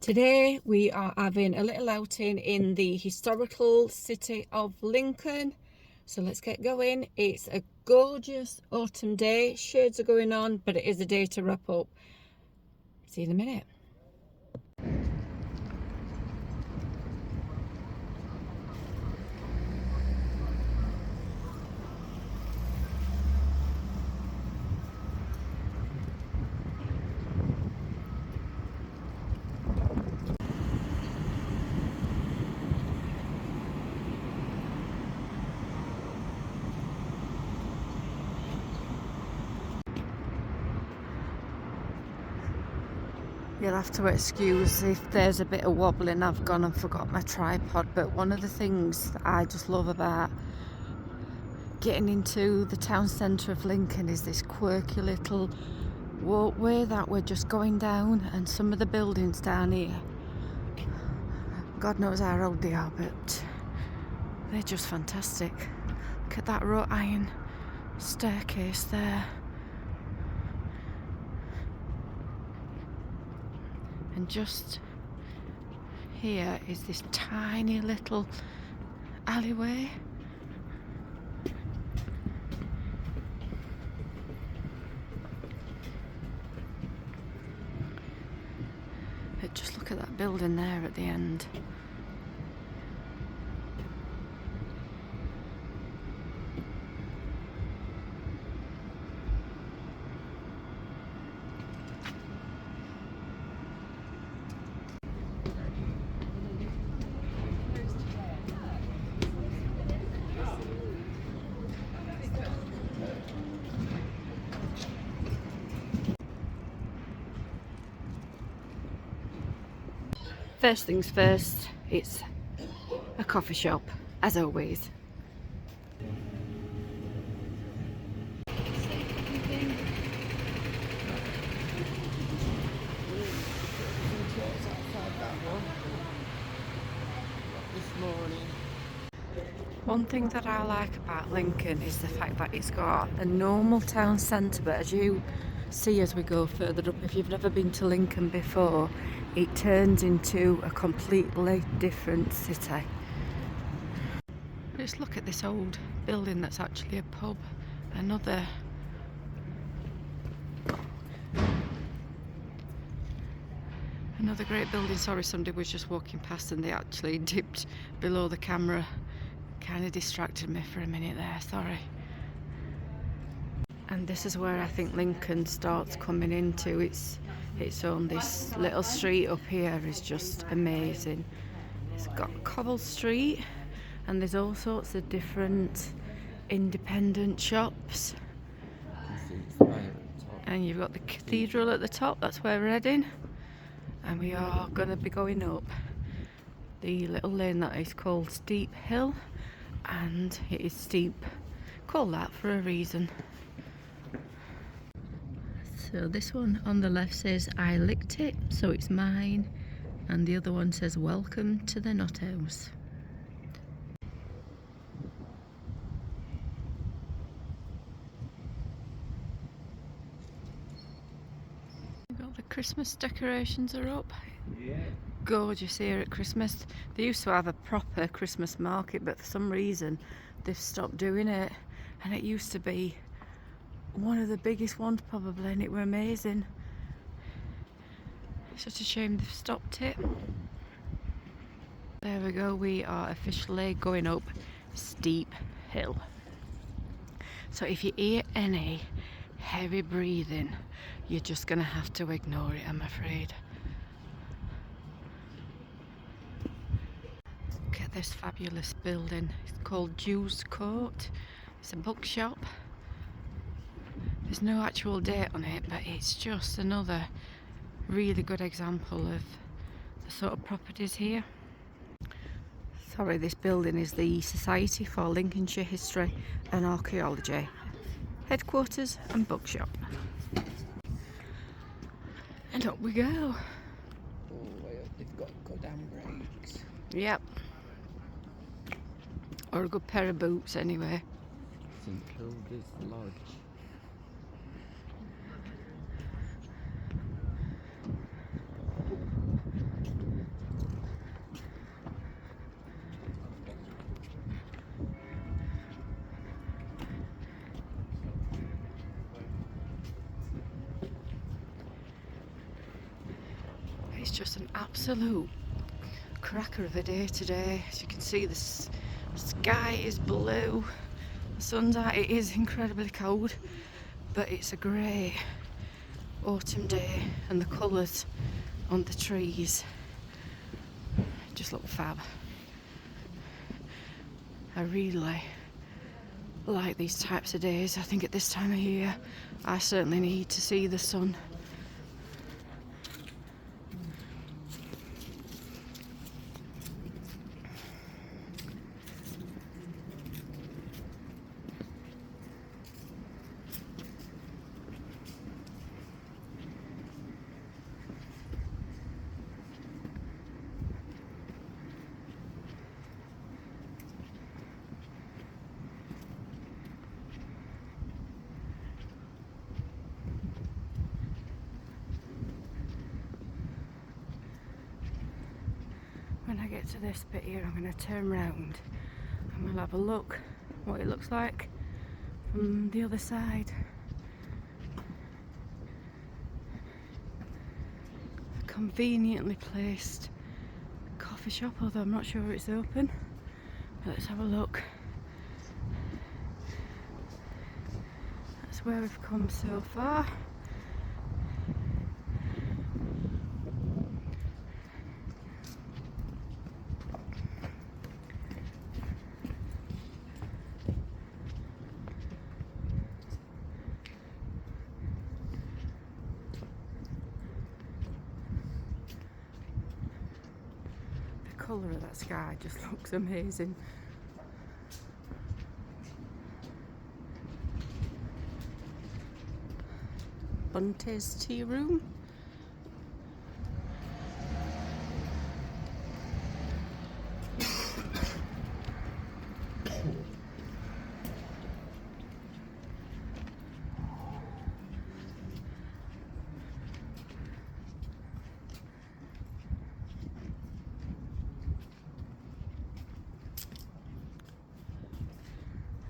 Today we are having a little outing in the historical city of Lincoln. So let's get going. It's a gorgeous autumn day. Shades are going on, but it is a day to wrap up. See you in a minute. You'll have to excuse if there's a bit of wobbling. I've gone and forgot my tripod, but one of the things that I just love about getting into the town centre of Lincoln is this quirky little walkway that we're just going down, and some of the buildings down here, God knows how old they are, but they're just fantastic. Look at that wrought iron staircase there. And just here is this tiny little alleyway. But just look at that building there at the end. First things first, it's a coffee shop, as always. One thing that I like about Lincoln is the fact that it's got a normal town centre, but as you see as we go further up, if you've never been to Lincoln before, it turns into a completely different city. Just look at this old building that's actually a pub. Another great building. Sorry, somebody was just walking past and they actually dipped below the camera. Kind of distracted me for a minute there, sorry. And this is where I think Lincoln starts coming into its own. This little street up here is just amazing. It's got cobble street and there's all sorts of different independent shops. And you've got the cathedral at the top, that's where we're heading. And we are going to be going up the little lane that is called Steep Hill. And it is steep, called that for a reason. So this one on the left says I licked it, so it's mine, and the other one says welcome to the Nut House. We've got the Christmas decorations are up. Yeah. Gorgeous here at Christmas. They used to have a proper Christmas market, but for some reason they've stopped doing it, and it used to be one of the biggest ones probably, and it were amazing. It's such a shame they've stopped it. There we go, we are officially going up Steep Hill. So if you hear any heavy breathing, you're just gonna have to ignore it, I'm afraid. Look at this fabulous building. It's called Jew's Court. It's a bookshop. There's no actual date on it, but it's just another really good example of the sort of properties here. Sorry, this building is the Society for Lincolnshire History and Archaeology headquarters and bookshop. And up we go. Oh, well, they've got goddamn brakes. Yep. Or a good pair of boots anyway. St Kilda's Lodge. It's just an absolute cracker of a day today. As you can see, the sky is blue, the sun's out. It is incredibly cold, but it's a great autumn day, and the colours on the trees just look fab. I really like these types of days. I think at this time of year I certainly need to see the sun. When I get to this bit here, I'm going to turn round and we'll have a look what it looks like from the other side. A conveniently placed coffee shop, although I'm not sure it's open. Let's have a look. That's where we've come so far. The colour of that sky just looks amazing. Bunty's tea room.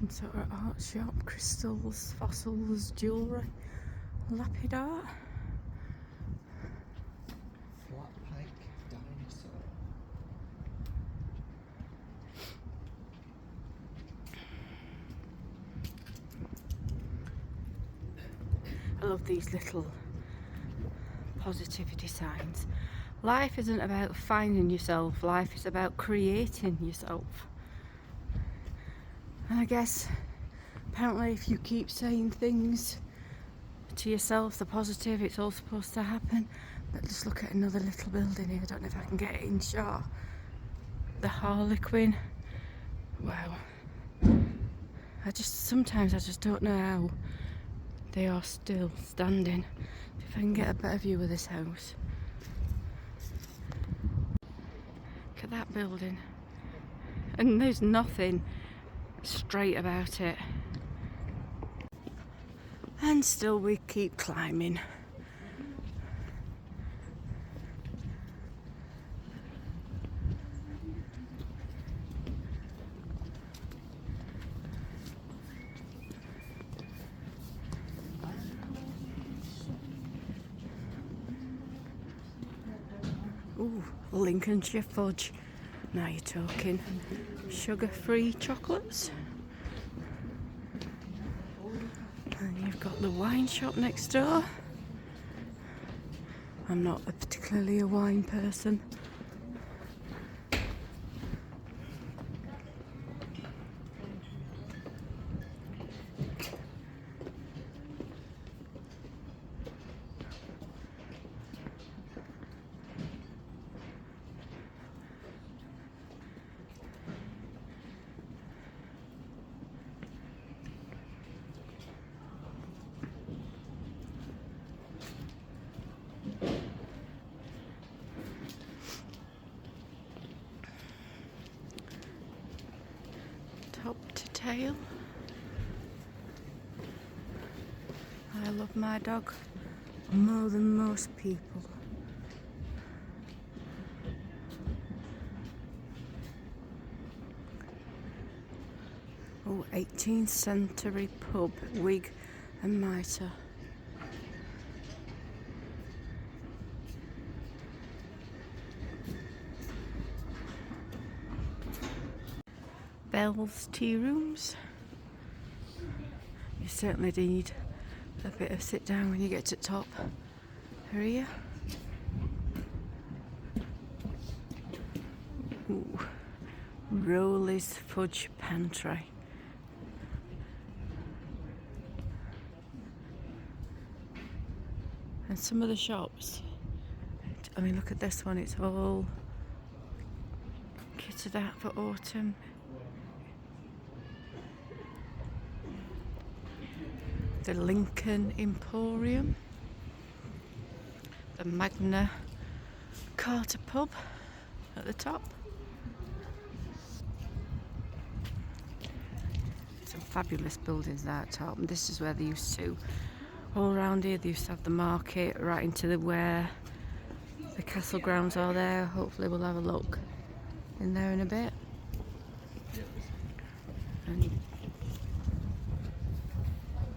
And sort of art shop, crystals, fossils, jewellery, lapid art. Flat pike dinosaur. I love these little positivity signs. Life isn't about finding yourself, life is about creating yourself. And I guess apparently if you keep saying things to yourself, the positive, it's all supposed to happen. But just look at another little building here. I don't know if I can get it in shot. The Harlequin. Wow. Sometimes I just don't know how they are still standing. If I can get a better view of this house. Look at that building. And there's nothing straight about it. And still we keep climbing. Ooh, Lincolnshire fudge. Now you're talking. Sugar-free chocolates. And you've got the wine shop next door. I'm not particularly a wine person. Top to tail. I love my dog more than most people. Oh, 18th century pub, wig and mitre. Bell's tea rooms. You certainly need a bit of sit down when you get to the top area. Ooh. Rowley's Fudge Pantry. And some of the shops, I mean, look at this one, it's all kitted out for autumn. The Lincoln Emporium, the Magna Carta pub at the top. Some fabulous buildings there at top, and this is where they used to, all around here they used to have the market right into the where the castle grounds are there. Hopefully we'll have a look in there in a bit. And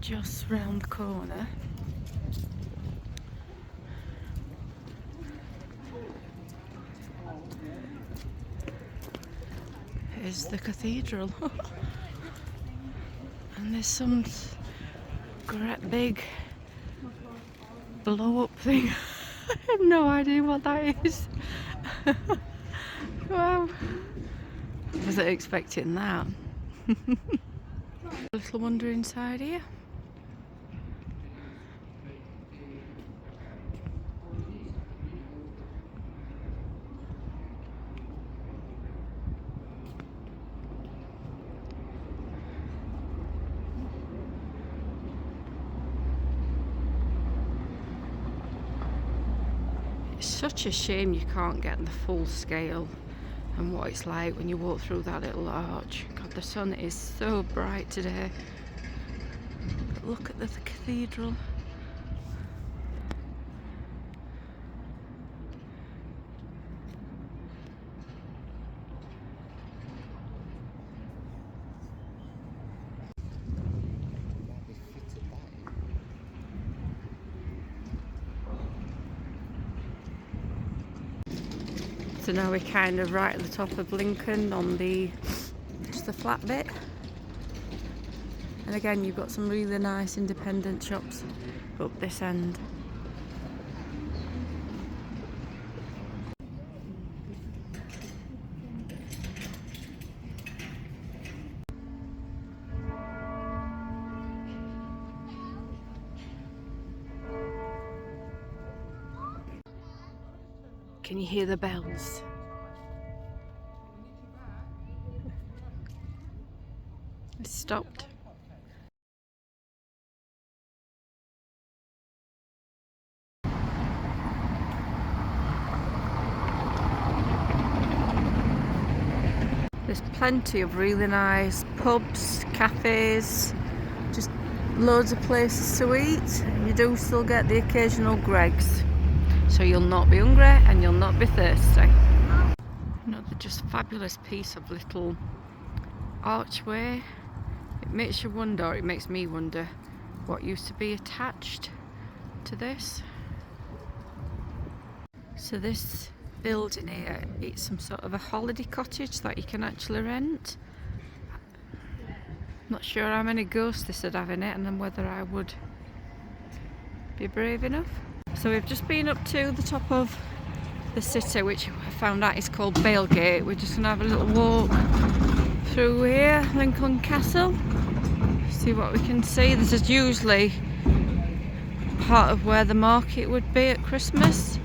just round the corner is the cathedral. And there's some great big blow up thing. I have no idea what that is. Wow. I wasn't expecting that. A little wander inside here. It's such a shame you can't get the full scale and what it's like when you walk through that little arch. God, the sun is so bright today. But look at the cathedral. So now we're kind of right at the top of Lincoln on just the flat bit. And again, you've got some really nice independent shops up this end. Can you hear the bells? It stopped. There's plenty of really nice pubs, cafes, just loads of places to eat. You do still get the occasional Greggs. So you'll not be hungry and you'll not be thirsty. Another just fabulous piece of little archway. It makes you wonder, or it makes me wonder, what used to be attached to this. So this building here, it's some sort of a holiday cottage that you can actually rent. Not sure how many ghosts this would have in it and then whether I would be brave enough. So we've just been up to the top of the city, which I found out is called Bailgate. We're just going to have a little walk through here, Lincoln Castle, see what we can see. This is usually part of where the market would be at Christmas.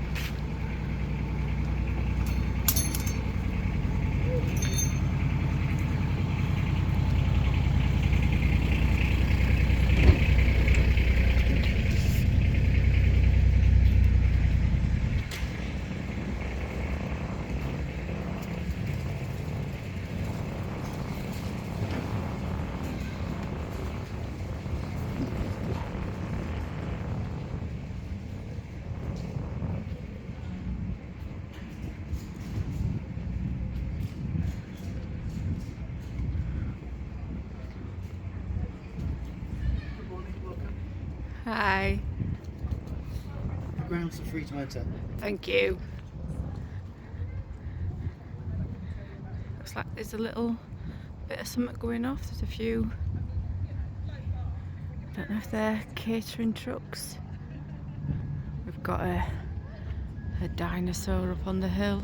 Hi. Grounds are free to enter. Thank you. Looks like there's a little bit of something going off. There's a few, don't know if they're catering trucks. We've got a dinosaur up on the hill.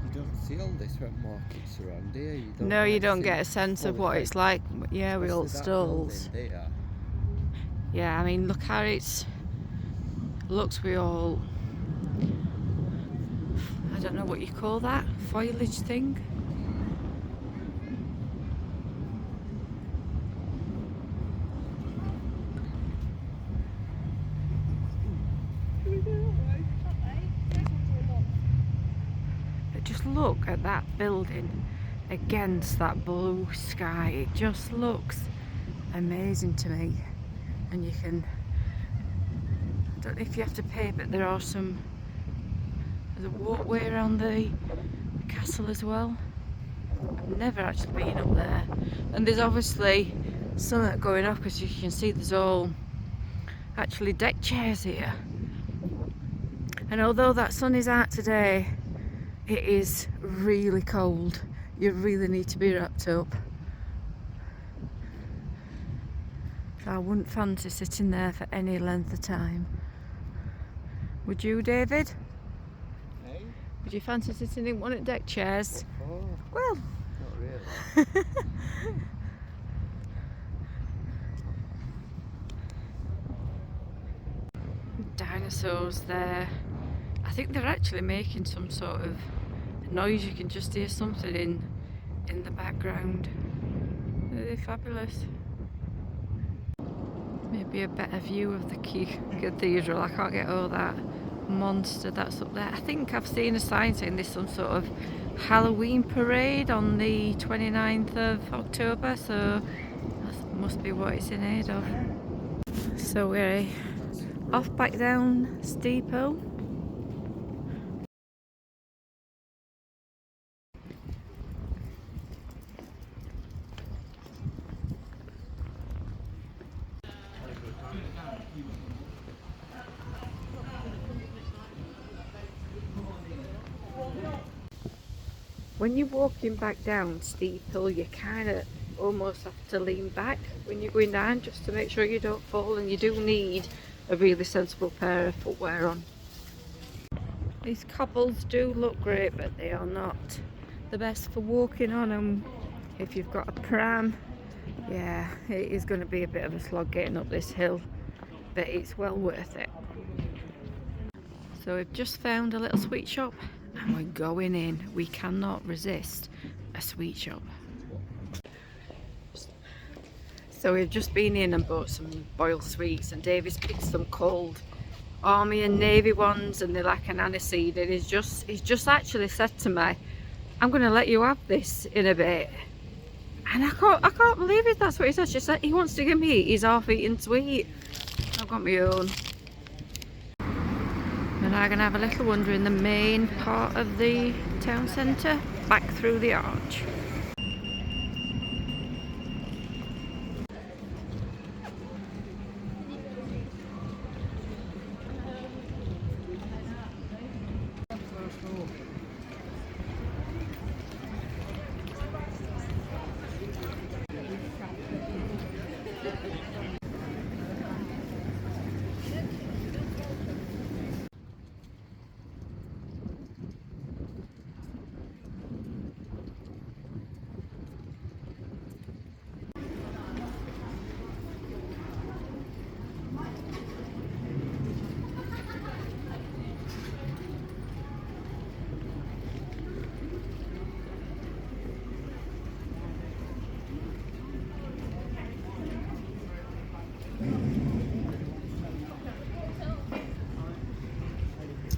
You don't see all this when markets around here. No, you don't see get a sense of full what effect, it's like. Yeah, with all especially that stalls. building there. Yeah, I mean, look how it looks with all, I don't know what you call that, foliage thing. But just look at that building against that blue sky. It just looks amazing to me. And you can, I don't know if you have to pay, but there's a walkway around the castle as well. I've never actually been up there. And there's obviously something going off because you can see there's all actually deck chairs here. And although that sun is out today, it is really cold. You really need to be wrapped up. So I wouldn't fancy sitting there for any length of time. Would you, David? Hey? Would you fancy sitting in one of the deck chairs? Oh, Well, not really. dinosaurs there. I think they're actually making some sort of noise. You can just hear something in the background. They're fabulous. Maybe a better view of the cathedral. I can't get all that monster that's up there. I think I've seen a sign saying there's some sort of Halloween parade on the 29th of October, so that must be what it's in aid of. So we're off back down steep hill. When you're walking back down steep hill, you kind of almost have to lean back when you're going down just to make sure you don't fall, and you do need a really sensible pair of footwear on. These cobbles do look great, but they are not the best for walking on them. If you've got a pram, yeah, it is going to be a bit of a slog getting up this hill, but it's well worth it. So we've just found a little sweet shop and we're going in. We cannot resist a sweet shop. So we've just been in and bought some boiled sweets, and David's picked some cold Army and Navy ones, and they're like an aniseed, and he's just actually said to me, I'm going to let you have this in a bit. And I can't believe it, that's what he said. She said he wants to give me his half-eaten sweet. I've got my own. And I'm going to have a little wander in the main part of the town centre, back through the arch.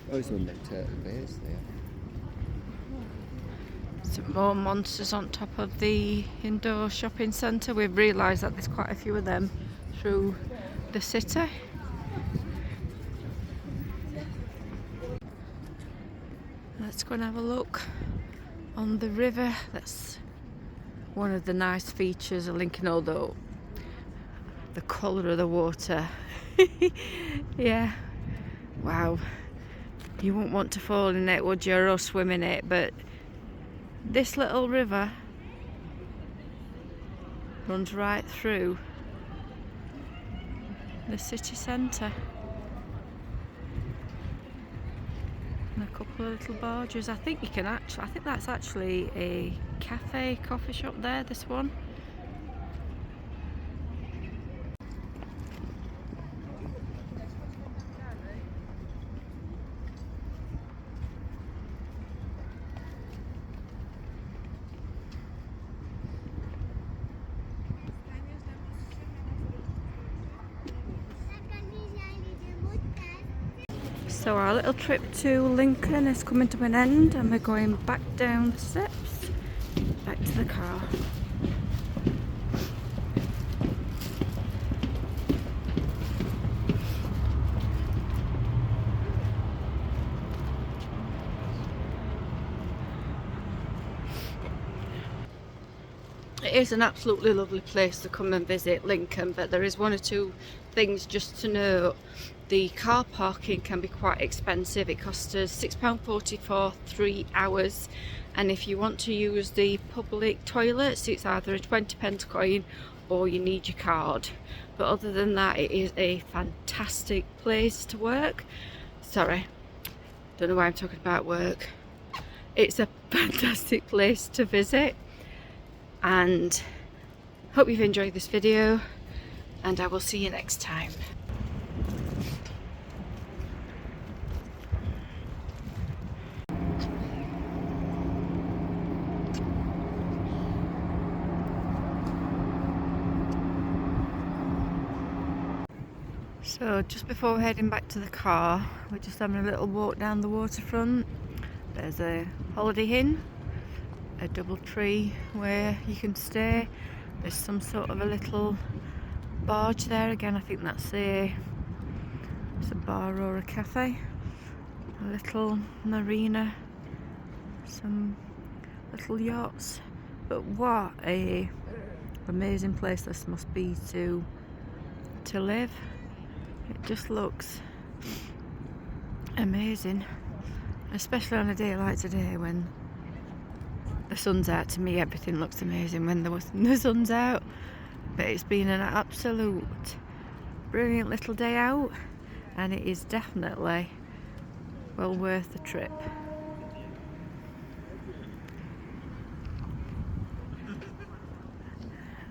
I always wondered turtle bears there. Some more monsters on top of the indoor shopping centre. We've realised that there's quite a few of them through the city. Let's go and have a look on the river. That's one of the nice features of Lincoln, although the colour of the water. Yeah, wow. You wouldn't want to fall in it, would you, or swim in it? But this little river runs right through the city centre. And a couple of little barges. I think that's actually a cafe, coffee shop there, this one. So our little trip to Lincoln is coming to an end, and we're going back down the steps, back to the car. It is an absolutely lovely place to come and visit, Lincoln, but there is one or two things just to note. The car parking can be quite expensive. It costs us £6.40 for 3 hours, and if you want to use the public toilets, it's either a 20p coin or you need your card. But other than that, it is a fantastic place to work. Sorry, don't know why I'm talking about work. It's a fantastic place to visit, and hope you've enjoyed this video, and I will see you next time. So just before we're heading back to the car, we're just having a little walk down the waterfront. There's a holiday inn, a double tree where you can stay. There's some sort of a little barge there. Again, I think it's a bar or a cafe. A little marina, some little yachts. But what a amazing place this must be to live. It just looks amazing, especially on a day like today when the sun's out. To me, everything looks amazing when the sun's out. But it's been an absolute brilliant little day out, and it is definitely well worth the trip.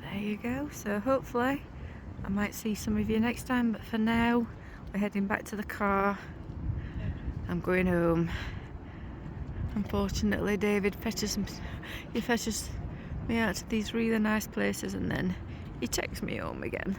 There you go. So hopefully I might see some of you next time, but for now we're heading back to the car. I'm going home. Unfortunately, David fetches me out to these really nice places, and then he takes me home again.